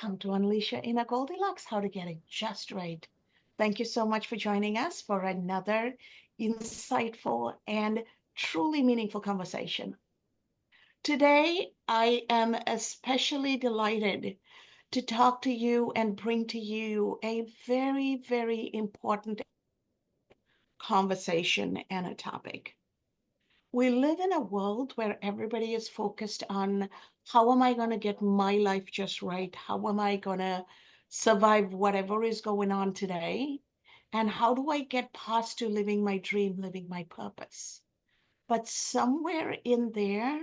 Welcome to Unleash Your Inner Goldilocks, how to get it just right. Thank you so much for joining us for another insightful and truly meaningful conversation. Today, I am especially delighted to talk to you and bring to you a very, very important conversation and a topic. We live in a world where everybody is focused on how am I going to get my life just right? How am I going to survive whatever is going on today? And how do I get past to living my dream, living my purpose? But somewhere in there,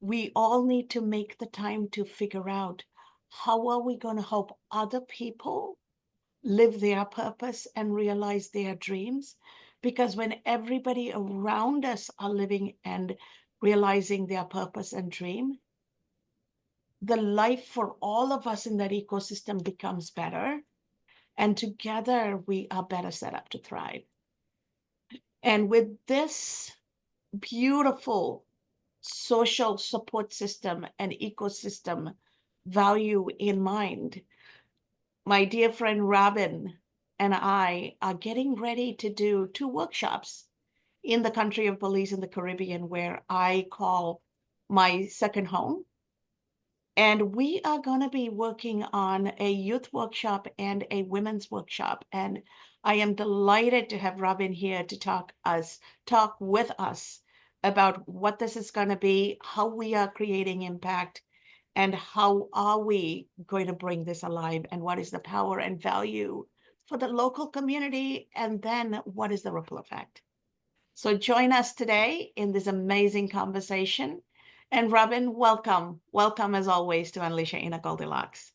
we all need to make the time to figure out how are we going to help other people live their purpose and realize their dreams. Because when everybody around us are living and realizing their purpose and dream, the life for all of us in that ecosystem becomes better. And together we are better set up to thrive. And with this beautiful social support system and ecosystem value in mind, my dear friend Robin and I are getting ready to do 2 workshops in the country of Belize in the Caribbean, where I call my second home. And we are going to be working on a youth workshop and a women's workshop. And I am delighted to have Robin here to talk with us about what this is going to be, how we are creating impact, and how are we going to bring this alive, and what is the power and value for the local community, and then what is the ripple effect. So join us today in this amazing conversation. And Robin, welcome. Welcome as always to Unleash Your Inner Goldilocks.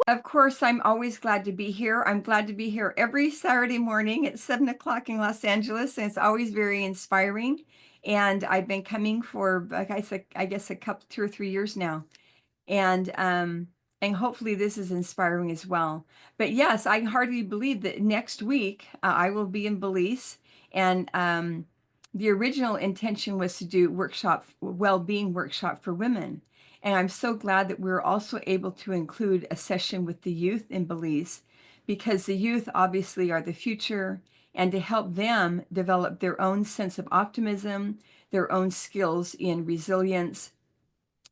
Of course, I'm always glad to be here. I'm glad to be here every Saturday morning at 7 o'clock in Los Angeles, and it's always very inspiring. And I've been coming for, like I said, I guess a couple, 2 or 3 years now. And hopefully this is inspiring as well. But yes, I hardly believe that next week I will be in Belize, and the original intention was to do well-being workshop for women. And I'm so glad that we're also able to include a session with the youth in Belize, because the youth obviously are the future, and to help them develop their own sense of optimism, their own skills in resilience.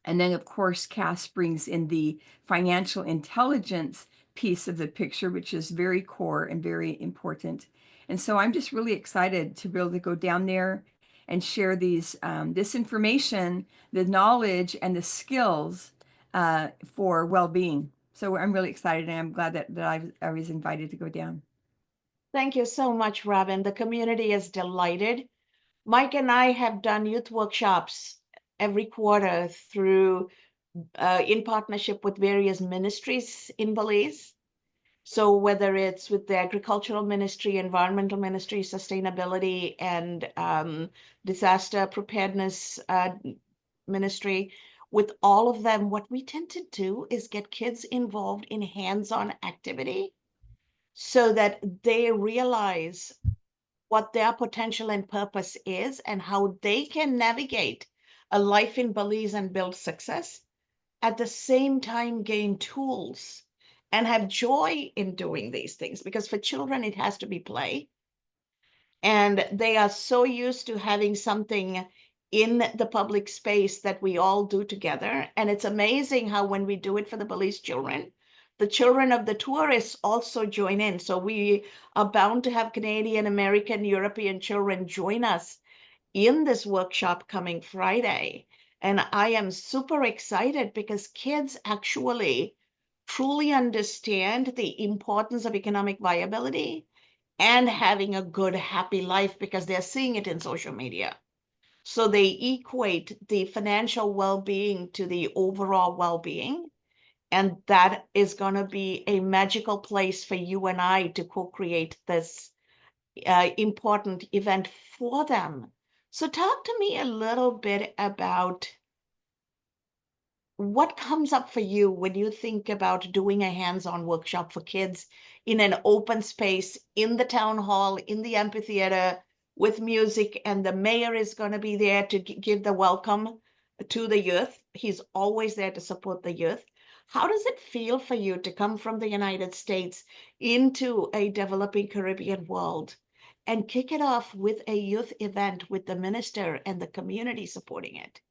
And then, of course, Cass brings in the financial intelligence piece of the picture, which is very core and very important. And so I'm just really excited to be able to go down there and share this information, the knowledge and the skills for well-being. So I'm really excited, and I'm glad that I was invited to go down. Thank you so much, Robin. The community is delighted. Mike and I have done youth workshops every quarter through in partnership with various ministries in Belize. So whether it's with the agricultural ministry, environmental ministry, sustainability, and disaster preparedness ministry, with all of them, what we tend to do is get kids involved in hands-on activity so that they realize what their potential and purpose is and how they can navigate a life in Belize and build success, at the same time gain tools and have joy in doing these things. Because for children, it has to be play. And they are so used to having something in the public space that we all do together. And it's amazing how when we do it for the Belize children, the children of the tourists also join in. So we are bound to have Canadian, American, European children join us in this workshop coming Friday. And I am super excited because kids actually truly understand the importance of economic viability and having a good, happy life because they're seeing it in social media. So they equate the financial well being to the overall well being. And that is going to be a magical place for you and I to co create this important event for them. So, talk to me a little bit about what comes up for you when you think about doing a hands-on workshop for kids in an open space in the town hall, in the amphitheater with music, and the mayor is going to be there to give the welcome to the youth. He's always there to support the youth. How does it feel for you to come from the United States into a developing Caribbean world and kick it off with a youth event with the minister and the community supporting it?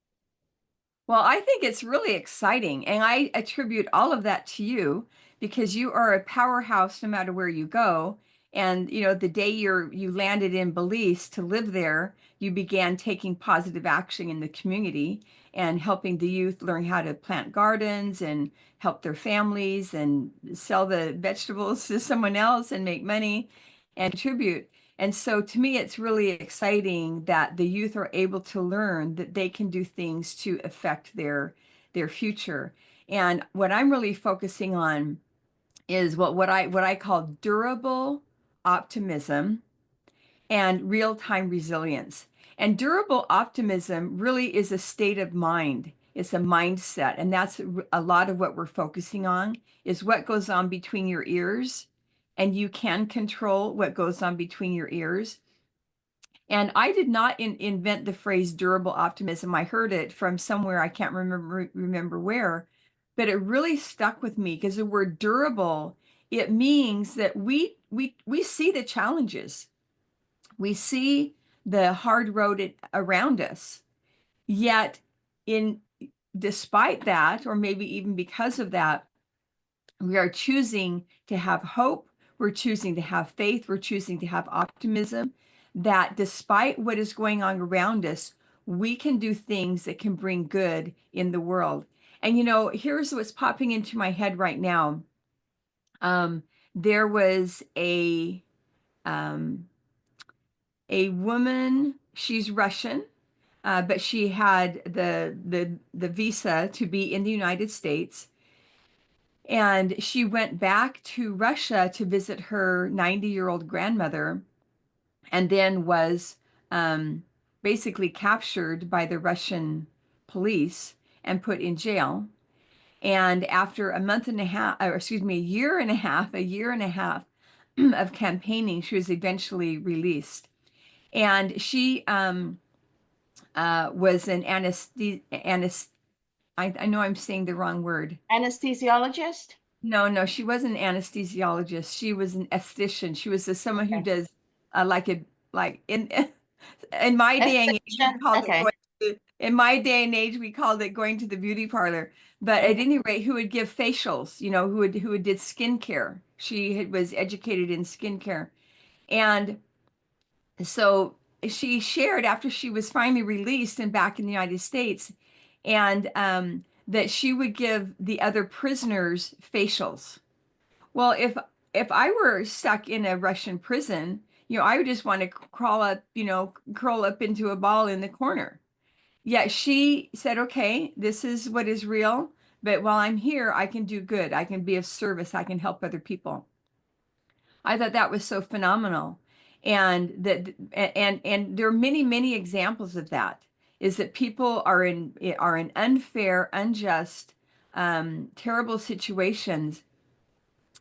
Well, I think it's really exciting, and I attribute all of that to you because you are a powerhouse no matter where you go. And the day you landed in Belize to live there, you began taking positive action in the community and helping the youth learn how to plant gardens and help their families and sell the vegetables to someone else and make money and contribute. And so to me, it's really exciting that the youth are able to learn that they can do things to affect their future. And what I'm really focusing on is what I call durable optimism and real-time resilience. And durable optimism really is a state of mind. It's a mindset, and that's a lot of what we're focusing on is what goes on between your ears, and you can control what goes on between your ears. And I did not invent the phrase durable optimism. I heard it from somewhere, I can't remember where, but it really stuck with me because the word durable, it means that we see the challenges. We see the hard road around us. Yet in despite that, or maybe even because of that, we are choosing to have hope. We're choosing to have faith. We're choosing to have optimism that despite what is going on around us, we can do things that can bring good in the world. And here's what's popping into my head right now. Um, there was um, a woman, she's Russian, but she had the visa to be in the United States. And she went back to Russia to visit her 90-year-old grandmother and then was basically captured by the Russian police and put in jail. And after a month and a half, or excuse me, a year and a half of campaigning, she was eventually released. And she was an I know I'm saying the wrong word. Anesthesiologist? No, no, she wasn't an anesthesiologist. She was an esthetician. She was someone who Okay. does like a like in my day and age we Esthetician? called it Okay. going to in my day and age we called it going to the beauty parlor. But at Mhm. any rate, who would give facials, who did skincare. Was educated in skincare. And so she shared after she was finally released and back in the United States, and that she would give the other prisoners facials. Well, if I were stuck in a Russian prison, I would just want to curl up into a ball in the corner. Yet she said, okay, this is what is real, but while I'm here, I can do good. I can be of service. I can help other people. I thought that was so phenomenal. And there are many, many examples of that, is that people are in unfair, unjust, terrible situations,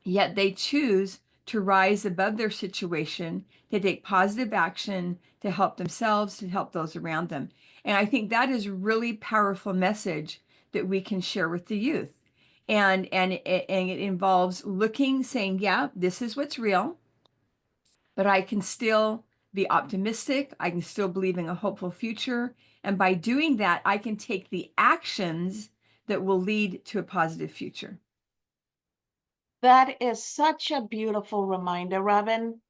yet they choose to rise above their situation, to take positive action, to help themselves, to help those around them. And I think that is a really powerful message that we can share with the youth. And it involves saying, yeah, this is what's real, but I can still be optimistic. I can still believe in a hopeful future. And by doing that, I can take the actions that will lead to a positive future. That is such a beautiful reminder, Robin.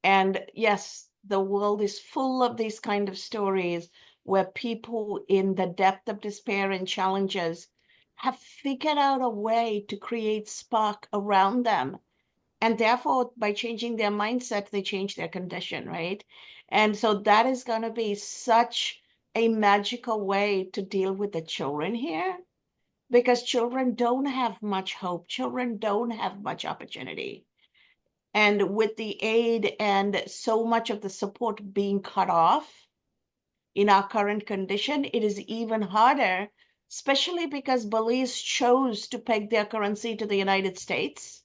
And yes, the world is full of these kind of stories where people in the depth of despair and challenges have figured out a way to create spark around them And therefore, by changing their mindset, they change their condition, right? And so that is going to be such a magical way to deal with the children here, because children don't have much hope. Children don't have much opportunity. And with the aid and so much of the support being cut off in our current condition, it is even harder, especially because Belize chose to peg their currency to the United States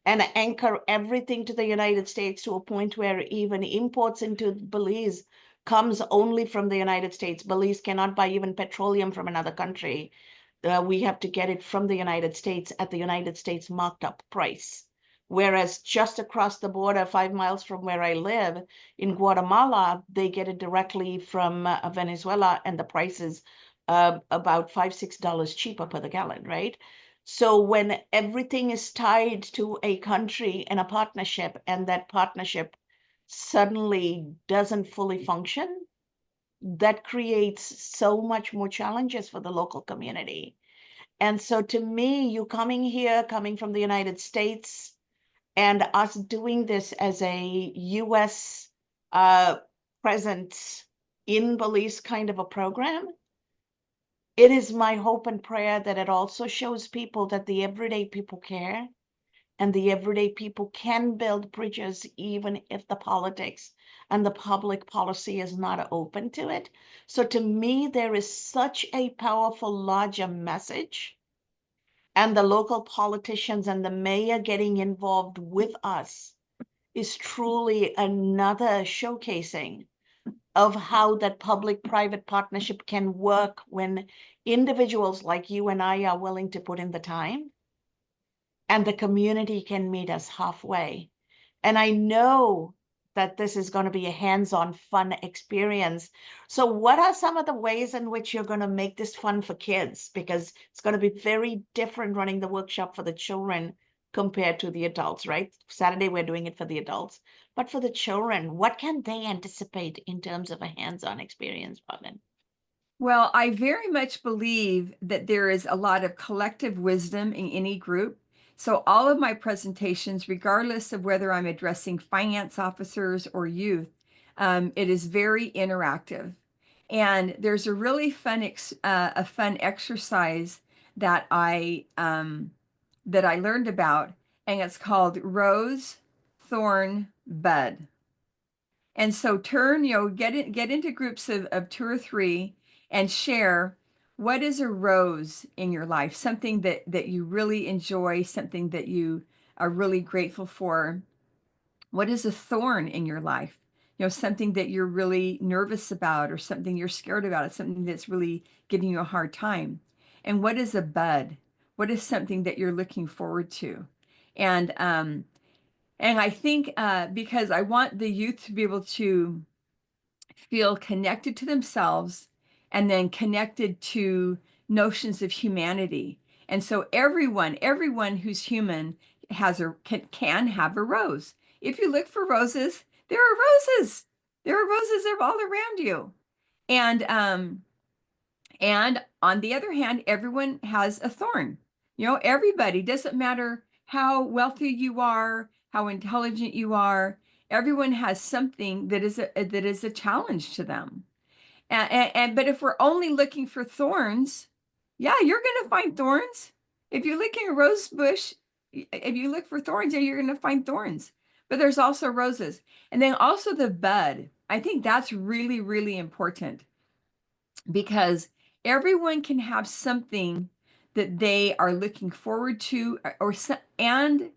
and anchor everything to the United States to a point where even imports into Belize comes only from the United States. Belize cannot buy even petroleum from another country. We have to get it from the United States at the United States marked up price. Whereas just across the border, 5 miles from where I live in Guatemala, they get it directly from Venezuela, and the price is about $5, $6 cheaper per the gallon, right? So when everything is tied to a country and a partnership, and that partnership suddenly doesn't fully function, that creates so much more challenges for the local community. And so to me, you coming here, coming from the United States, and us doing this as a US uh, presence in Belize kind of a program, it is my hope and prayer that it also shows people that the everyday people care, and the everyday people can build bridges even if the politics and the public policy is not open to it. So to me, there is such a powerful, larger message, and the local politicians and the mayor getting involved with us is truly another showcasing of how that public-private partnership can work when individuals like you and I are willing to put in the time, and the community can meet us halfway. And I know that this is going to be a hands-on fun experience. So what are some of the ways in which you're going to make this fun for kids? Because it's going to be very different running the workshop for the children compared to the adults, right? Saturday, we're doing it for the adults. But for the children, what can they anticipate in terms of a hands-on experience, Robin? Well, I very much believe that there is a lot of collective wisdom in any group. So, all of my presentations, regardless of whether I'm addressing finance officers or youth, it is very interactive. And there's a really fun exercise that I learned about, and it's called Rose, Thorn, Bud. And so get into groups of two or three and share what is a rose in your life, something that you really enjoy, something that you are really grateful for. What is a thorn in your life? Something that you're really nervous about, or something you're scared about. It's something that's really giving you a hard time. And what is a bud? What is something that you're looking forward to? And I think because I want the youth to be able to feel connected to themselves and then connected to notions of humanity. And so everyone who's human can have a rose. If you look for roses, there are roses. There are roses all around you. And on the other hand, everyone has a thorn. Everybody, doesn't matter how wealthy you are, how intelligent you are, everyone has something that is a challenge to them. But if we're only looking for thorns, yeah, you're going to find thorns. If you're looking at a rose bush, if you look for thorns, yeah, you're going to find thorns. But there's also roses. And then also the bud. I think that's really, really important, because everyone can have something that they are looking forward to, or something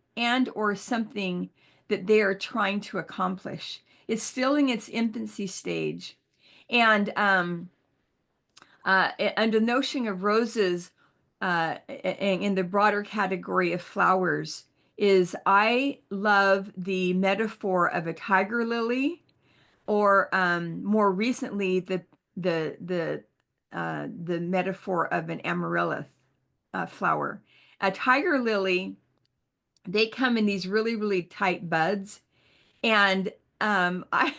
that they are trying to accomplish. It's still in its infancy stage. And and the notion of roses, in the broader category of flowers, is I love the metaphor of a tiger lily, or more recently the metaphor of an amaryllis flower. A tiger lily, they come in these really, really tight buds, and I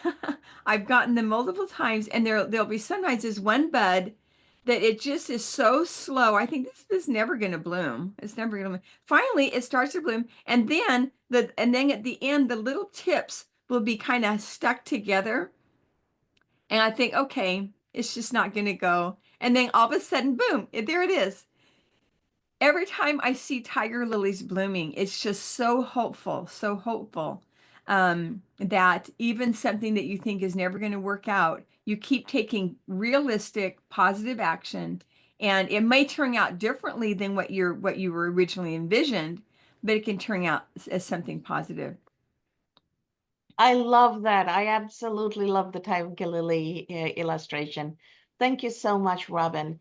I've gotten them multiple times, and there'll be sometimes there's one bud that it just is so slow. I think this is never going to bloom. It's never going to bloom. Finally, it starts to bloom, and then at the end, the little tips will be kind of stuck together. And I think, okay, it's just not going to go. And then all of a sudden, boom, there it is. Every time I see tiger lilies blooming, it's just so hopeful, that even something that you think is never going to work out, you keep taking realistic, positive action, and it may turn out differently than what you were originally envisioned, but it can turn out as something positive. I love that. I absolutely love the tiger lily illustration. Thank you so much, Robin.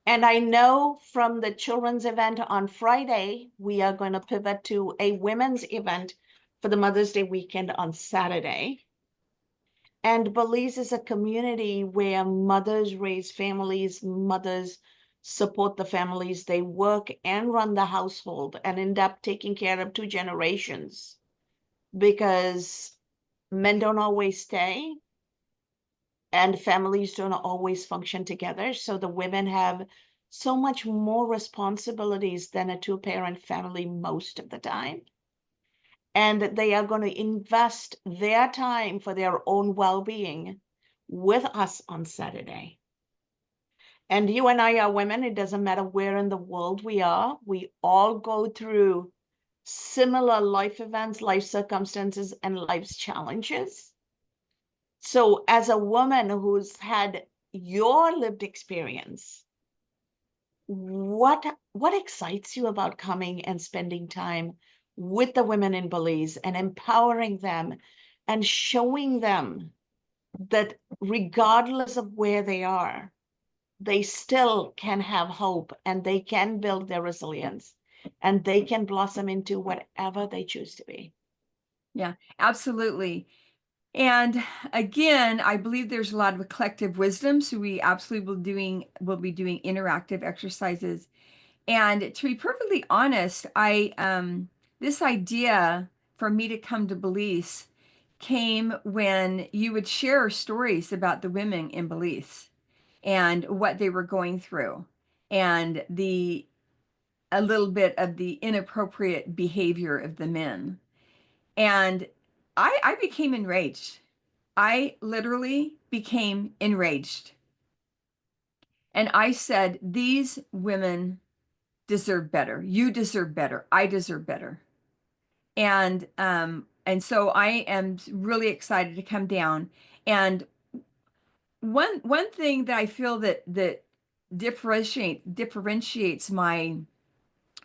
And I know from the children's event on Friday, we are going to pivot to a women's event for the Mother's Day weekend on Saturday. And Belize is a community where mothers raise families, mothers support the families. They work and run the household and end up taking care of two generations because men don't always stay and families don't always function together. So the women have so much more responsibilities than a two-parent family most of the time. And they are going to invest their time for their own well-being with us on Saturday. And you and I are women. It doesn't matter where in the world we are. We all go through similar life events, life circumstances, and life's challenges. So as a woman who's had your lived experience, what excites you about coming and spending time with the women in Belize and empowering them and showing them that regardless of where they are, they still can have hope and they can build their resilience and they can blossom into whatever they choose to be. Yeah, absolutely. And again, I believe there's a lot of collective wisdom. So we absolutely will be doing interactive exercises. And to be perfectly honest, this idea for me to come to Belize came when you would share stories about the women in Belize and what they were going through, and a little bit of the inappropriate behavior of the men. And I became enraged. I literally became enraged. And I said, these women deserve better. You deserve better. I deserve better. And so I am really excited to come down. And one thing that I feel that differentiates my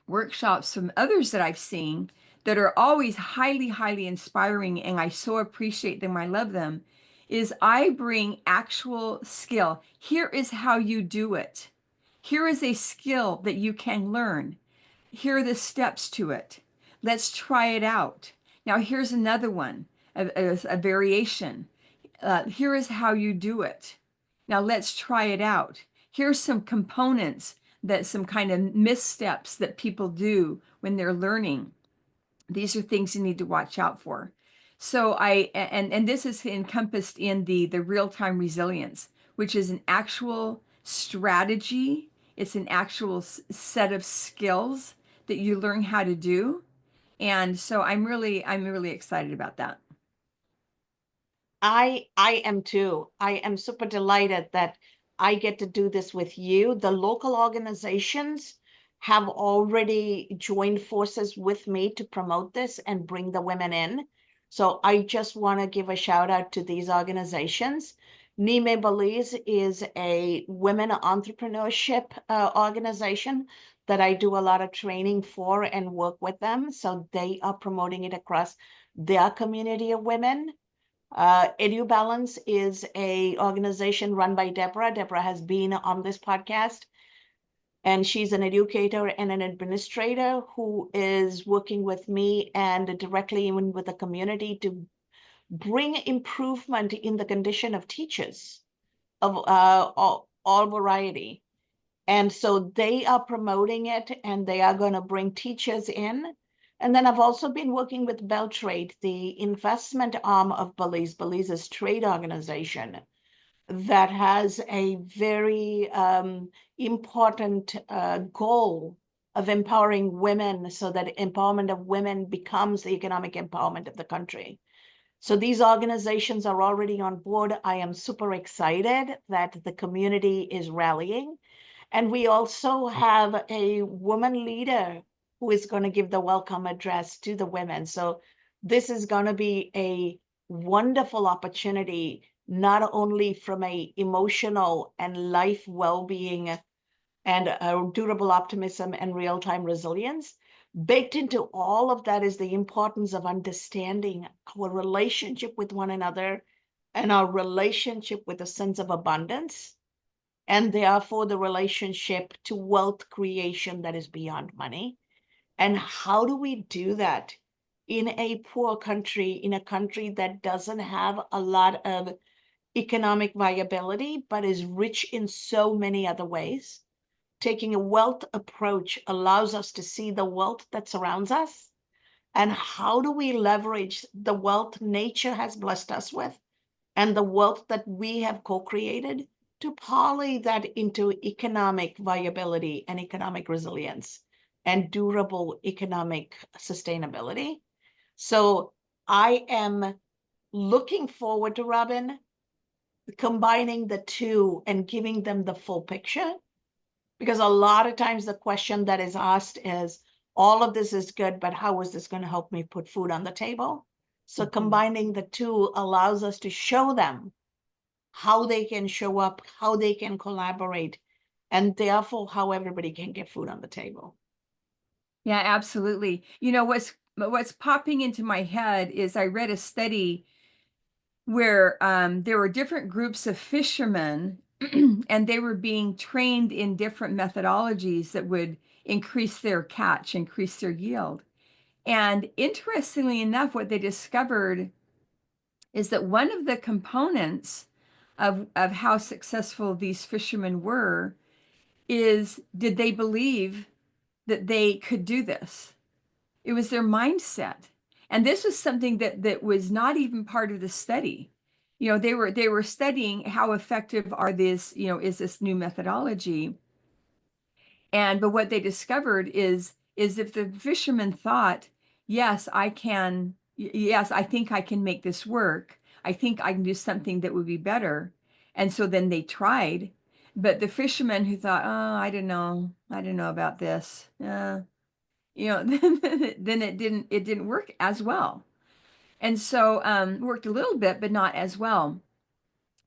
workshops from others that I've seen that are always highly inspiring, and I so appreciate them, I love them, is I bring actual skill. Here is how you do it. Here is a skill that you can learn. Here are the steps to it. Let's try it out. Now, here's another one, a variation. Here is how you do it. Now, let's try it out. Here's some components, that some kind of missteps that people do when they're learning. These are things you need to watch out for. So and this is encompassed in the real-time resilience, which is an actual strategy. It's an actual set of skills that you learn how to do. And so I'm really excited about that. I am too. I am super delighted that I get to do this with you. The local organizations have already joined forces with me to promote this and bring the women in. So I just want to give a shout out to these organizations. Nime Belize is a women entrepreneurship organization that I do a lot of training for and work with them. So they are promoting it across their community of women. EduBalance is a organization run by Deborah. Deborah has been on this podcast, and she's an educator and an administrator who is working with me and directly even with the community to bring improvement in the condition of teachers of all variety. And so they are promoting it and they are going to bring teachers in. And then I've also been working with Beltrade, the investment arm of Belize, Belize's trade organization, that has a very important goal of empowering women so that empowerment of women becomes the economic empowerment of the country. So these organizations are already on board. I am super excited that the community is rallying. And we also have a woman leader who is going to give the welcome address to the women. So this is going to be a wonderful opportunity, not only from a emotional and life well-being and a durable optimism and real-time resilience. Baked into all of that is the importance of understanding our relationship with one another and our relationship with a sense of abundance, and therefore the relationship to wealth creation that is beyond money. And how do we do that in a poor country, in a country that doesn't have a lot of economic viability, but is rich in so many other ways? Taking a wealth approach allows us to see the wealth that surrounds us. And how do we leverage the wealth nature has blessed us with and the wealth that we have co-created to parlay that into economic viability and economic resilience and durable economic sustainability? So I am looking forward to, Robin, combining the two and giving them the full picture, because a lot of times the question that is asked is, all of this is good, but how is this going to help me put food on the table? So combining the two allows us to show them how they can show up, how they can collaborate, and therefore how everybody can get food on the table. Yeah, absolutely. You know, what's popping into my head is I read a study where there were different groups of fishermen and they were being trained in different methodologies that would increase their catch, increase their yield. And interestingly enough, what they discovered is that one of the components of how successful these fishermen were is, did they believe that they could do this? It was their mindset. And this was something that was not even part of the study. You know, they were studying how effective are this, you know, is this new methodology. And but what they discovered is if the fisherman thought, yes, I can, yes, I think I can make this work. I think I can do something that would be better. And so then they tried. But the fisherman who thought, oh, I don't know about this. You know, then it didn't work as well. And so worked a little bit, but not as well.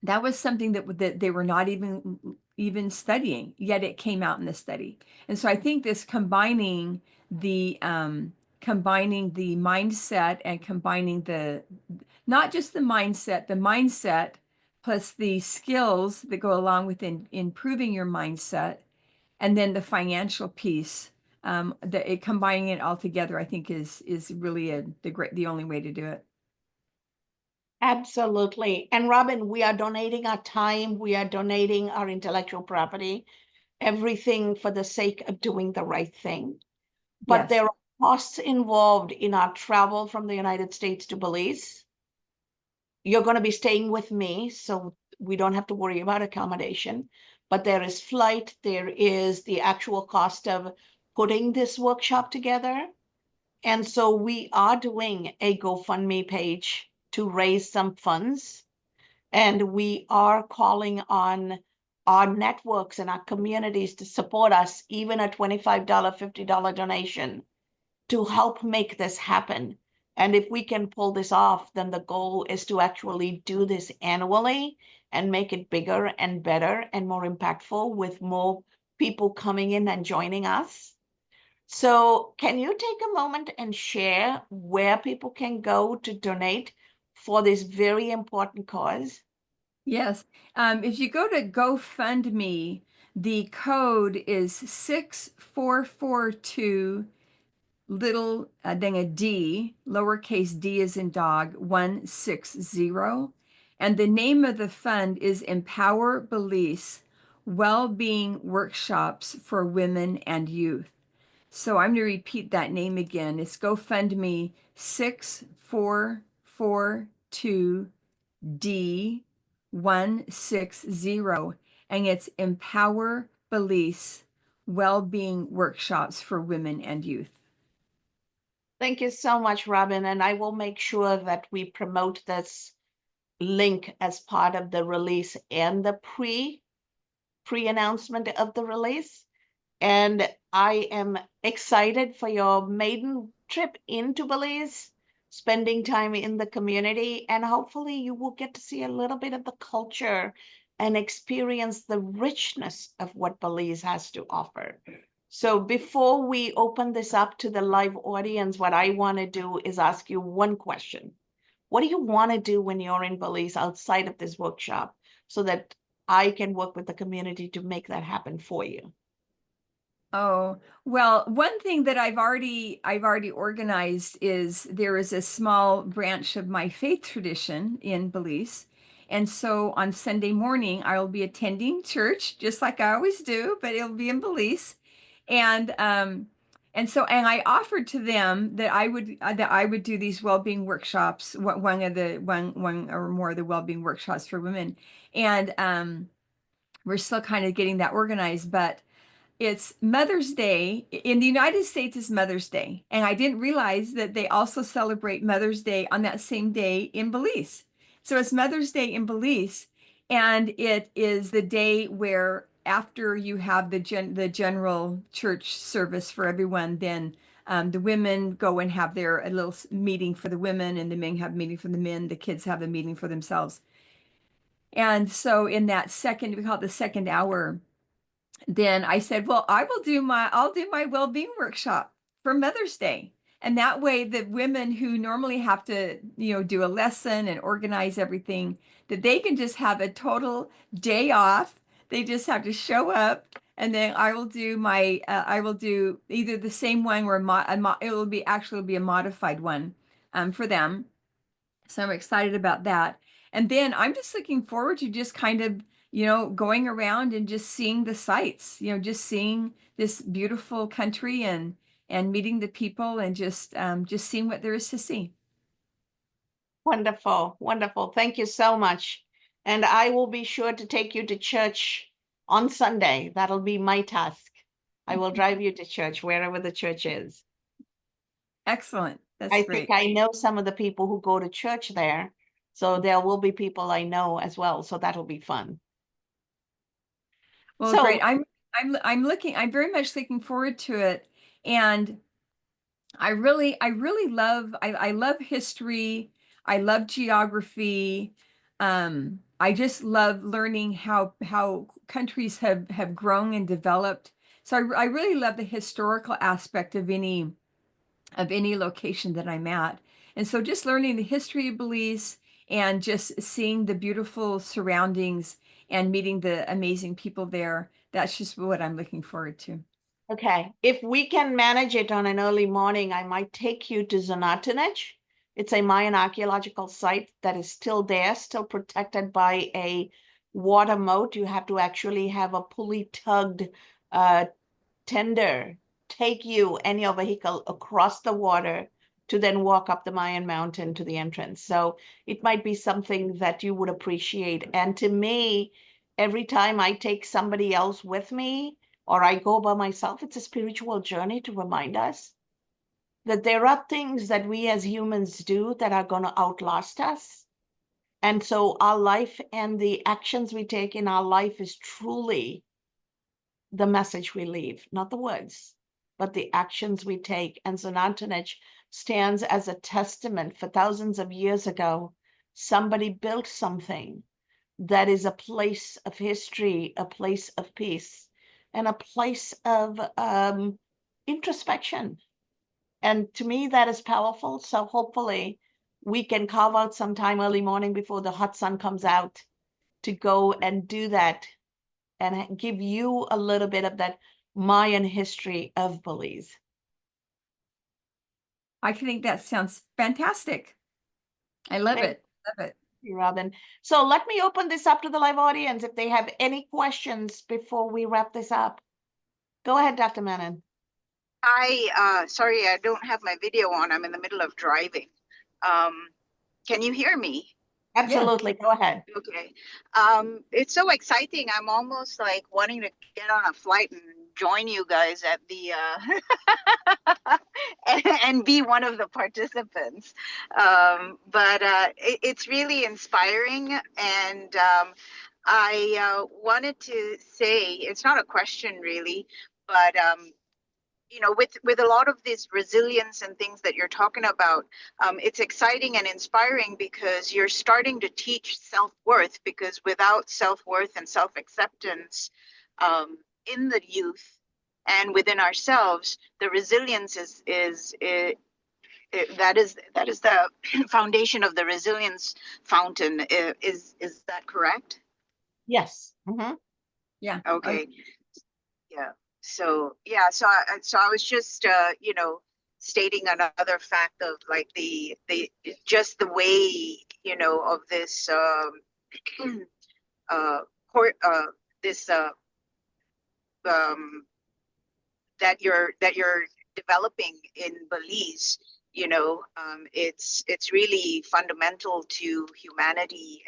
That was something that they were not even studying, yet it came out in the study. And so I think this combining the mindset and combining the, not just the mindset plus the skills that go along with improving your mindset, and then the financial piece, combining it all together, I think is really the only way to do it. Absolutely. And Robin, we are donating our time, we are donating our intellectual property, everything for the sake of doing the right thing. But Yes. there are costs involved in our travel from the United States to Belize. You're going to be staying with me, so we don't have to worry about accommodation. But there is flight, there is the actual cost of putting this workshop together. And so we are doing a GoFundMe page to raise some funds. And we are calling on our networks and our communities to support us, even a $25, $50 donation to help make this happen. And if we can pull this off, then the goal is to actually do this annually and make it bigger and better and more impactful with more people coming in and joining us. So, can you take a moment and share where people can go to donate for this very important cause? Yes. If you go to GoFundMe, the code is 6442 little then a D, lowercase d is in dog, 160. And the name of the fund is Empower Belize Well-Being Workshops for Women and Youth. So I'm going to repeat that name again. It's GoFundMe 6442D 160, and it's Empower Belize Well-Being Workshops for Women and Youth. Thank you so much, Robin. And I will make sure that we promote this link as part of the release and the pre-announcement of the release. And I am excited for your maiden trip into Belize, spending time in the community, and hopefully you will get to see a little bit of the culture and experience the richness of what Belize has to offer. So before we open this up to the live audience, what I want to do is ask you one question. What do you want to do when you're in Belize outside of this workshop so that I can work with the community to make that happen for you? Oh, well, one thing that I've already organized is there is a small branch of my faith tradition in Belize. And so on Sunday morning, I will be attending church just like I always do, but it'll be in Belize. And and I offered to them that I would do these well-being workshops, one or more of the well-being workshops for women. And we're still kind of getting that organized, but it's Mother's Day. In the United States, it's Mother's Day. And I didn't realize that they also celebrate Mother's Day on that same day in Belize. So it's Mother's Day in Belize. And it is the day where after you have the general church service for everyone, then the women go and have their a little meeting for the women, and the men have a meeting for the men. The kids have a meeting for themselves. And so in that second, we call it the second hour, then I said, well, I'll do my well-being workshop for Mother's Day. And that way the women who normally have to, do a lesson and organize everything, that they can just have a total day off. They just have to show up. And then I will do either the same one or it will be a modified one for them. So I'm excited about that. And then I'm just looking forward to just kind of, going around and just seeing the sights, just seeing this beautiful country and meeting the people and just seeing what there is to see. Wonderful, wonderful. Thank you so much. And I will be sure to take you to church on Sunday. That'll be my task. I will drive you to church, wherever the church is. Excellent. That's I think great. I know some of the people who go to church there. So there will be people I know as well. So that'll be fun. Well, great. So, I'm very much looking forward to it. And I love history. I love geography. I just love learning how countries have grown and developed. So I really love the historical aspect of any location that I'm at. And so just learning the history of Belize and just seeing the beautiful surroundings and meeting the amazing people there, that's just what I'm looking forward to. okay, if we can manage it on an early morning, I might take you to Zonatanech. It's a Mayan archaeological site that is still there, still protected by a water moat. You have to actually have a pulley tugged tender take you and your vehicle across the water to then walk up the Mayan mountain to the entrance. So it might be something that you would appreciate. And to me, every time I take somebody else with me or I go by myself, it's a spiritual journey to remind us that there are things that we as humans do that are going to outlast us. And so our life and the actions we take in our life is truly the message we leave, not the words, but the actions we take. And Zonantanich stands as a testament for thousands of years ago. Somebody built something that is a place of history, a place of peace, and a place of introspection. And to me, that is powerful. So hopefully, we can carve out some time early morning before the hot sun comes out to go and do that and give you a little bit of that Mayan history of Belize. I think that sounds fantastic. I love Thank it. Love it. you, Robin. So let me open this up to the live audience if they have any questions before we wrap this up. Go ahead, Dr. Menon. Sorry, I don't have my video on. I'm in the middle of driving. Can you hear me? Yes. Absolutely. Go ahead. Okay. It's so exciting. I'm almost like wanting to get on a flight and join you guys at the and be one of the participants. But it's really inspiring, and I wanted to say it's not a question really, but with a lot of this resilience and things that you're talking about, it's exciting and inspiring because you're starting to teach self-worth, because without self-worth and self-acceptance in the youth and within ourselves, the resilience that is the foundation of the resilience fountain. Is that correct? Yes. Mm-hmm. Yeah. Okay. Yeah. So I was just stating another fact of like the just the way of this uh court this um that you're developing in Belize. It's really fundamental to humanity,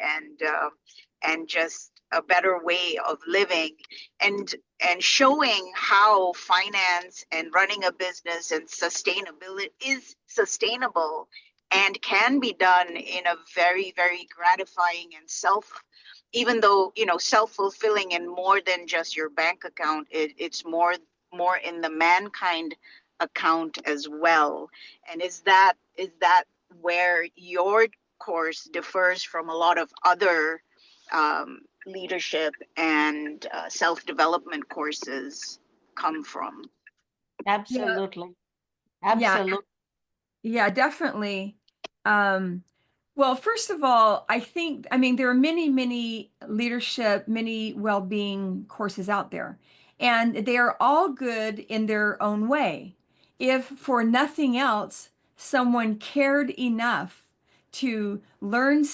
and just a better way of living, and showing how finance and running a business and sustainability is sustainable and can be done in a very, very gratifying and even though self-fulfilling, and more than just your bank account. It's more in the mankind account as well. And is that where your course differs from a lot of other leadership and self-development courses come from? Yeah. Absolutely. Yeah. Absolutely. Yeah, definitely. Um, well, first of all, I mean, there are many, many leadership, many well-being courses out there, and they are all good in their own way. If for nothing else, someone cared enough to learn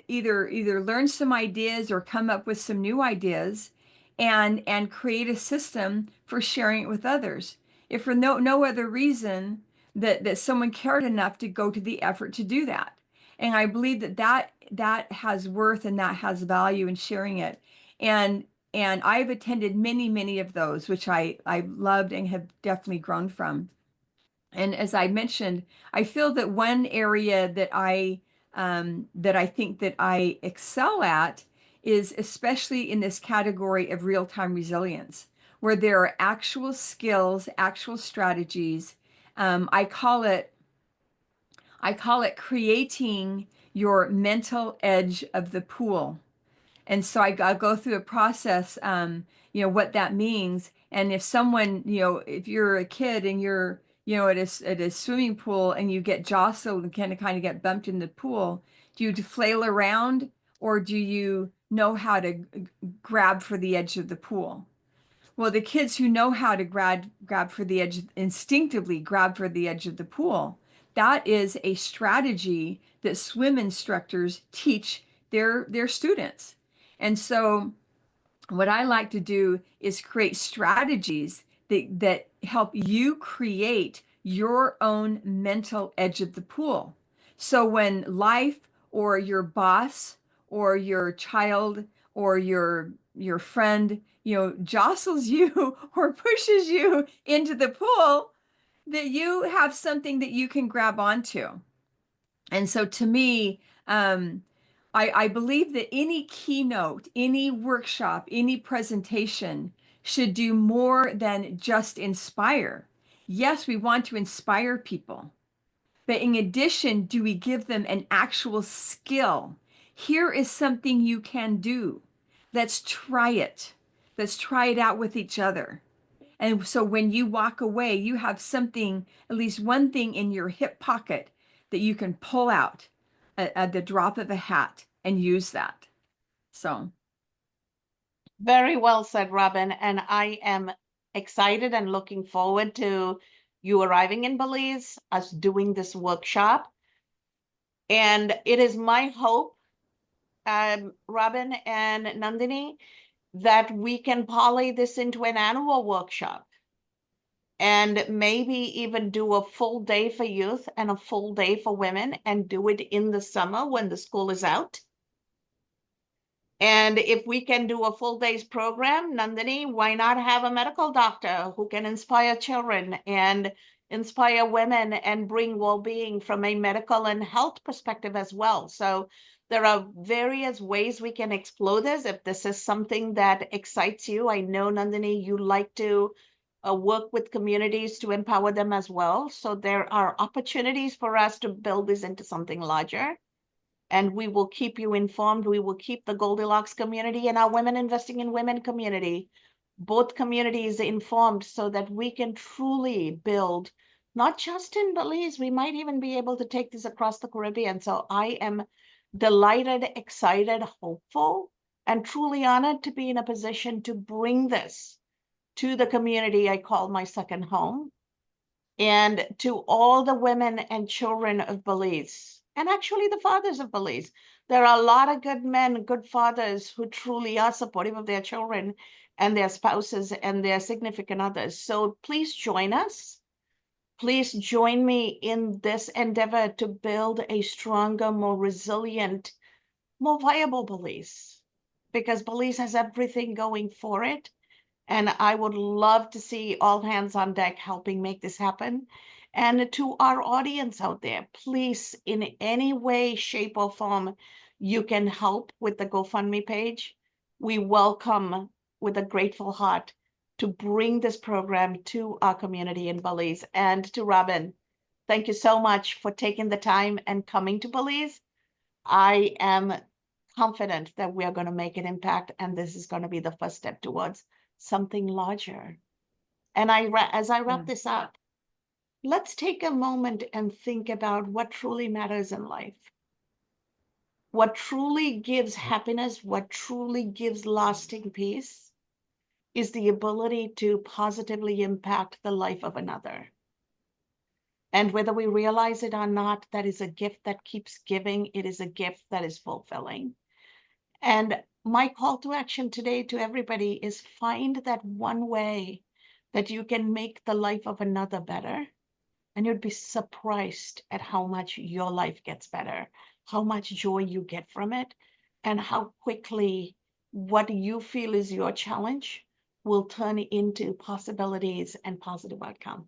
either learn some ideas or come up with some new ideas, and create a system for sharing it with others. If for no other reason that someone cared enough to go to the effort to do that. And I believe that has worth and that has value in sharing it. And and I've attended many of those, which I loved and have definitely grown from. And as I mentioned, I feel that one area that I think that I excel at is especially in this category of real-time resilience, where there are actual skills, actual strategies. I call it creating your mental edge of the pool. And so I go through a process, what that means. And if someone, if you're a kid and you're, at a swimming pool and you get jostled and kind of get bumped in the pool, do you flail around, or do you know how to grab for the edge of the pool? Well, the kids who know how to grab for the edge, instinctively grab for the edge of the pool, that is a strategy that swim instructors teach their students. And so what I like to do is create strategies that help you create your own mental edge of the pool. So when life or your boss or your child or your friend, jostles you or pushes you into the pool, that you have something that you can grab onto. And so to me, I believe that any keynote, any workshop, any presentation should do more than just inspire. Yes, we want to inspire people, but in addition, do we give them an actual skill? Here is something you can do. Let's try it. Let's try it out with each other. And so when you walk away, you have something, at least one thing in your hip pocket that you can pull out at the drop of a hat and use that. So, Very well said, Robin. And I am excited and looking forward to you arriving in Belize, us doing this workshop. And it is my hope, Robin and Nandini, that we can parlay this into an annual workshop. and maybe even do a full day for youth and a full day for women and do it in the summer when the school is out. And if we can do a full day's program, Nandini, why not have a medical doctor who can inspire children and inspire women and bring well-being from a medical and health perspective as well? So there are various ways we can explore this. If this is something that excites you, I know, Nandini, you like to work with communities to empower them as well. So there are opportunities for us to build this into something larger. And we will keep you informed. We will keep the Goldilocks community and our Women Investing in Women community, both communities informed so that we can truly build, not just in Belize, we might even be able to take this across the Caribbean. So I am delighted, excited, hopeful, and truly honored to be in a position to bring this to the community I call my second home, and to all the women and children of Belize, and actually the fathers of Belize. There are a lot of good men, good fathers who truly are supportive of their children and their spouses and their significant others. So please join us. Please join me in this endeavor to build a stronger, more resilient, more viable Belize, because Belize has everything going for it. And I would love to see all hands on deck helping make this happen. And to our audience out there, please, in any way, shape, or form, you can help with the GoFundMe page. We welcome with a grateful heart to bring this program to our community in Belize. And to Robin, thank you so much for taking the time and coming to Belize. I am confident that we are going to make an impact, and this is going to be the first step towards something larger. And as I wrap this up, let's take a moment and think about what truly matters in life. What truly gives happiness, what truly gives lasting peace, is the ability to positively impact the life of another. And whether we realize it or not, that is a gift that keeps giving. It is a gift that is fulfilling. And my call to action today to everybody is find that one way that you can make the life of another better. And you'd be surprised at how much your life gets better, how much joy you get from it, and how quickly what you feel is your challenge will turn into possibilities and positive outcome.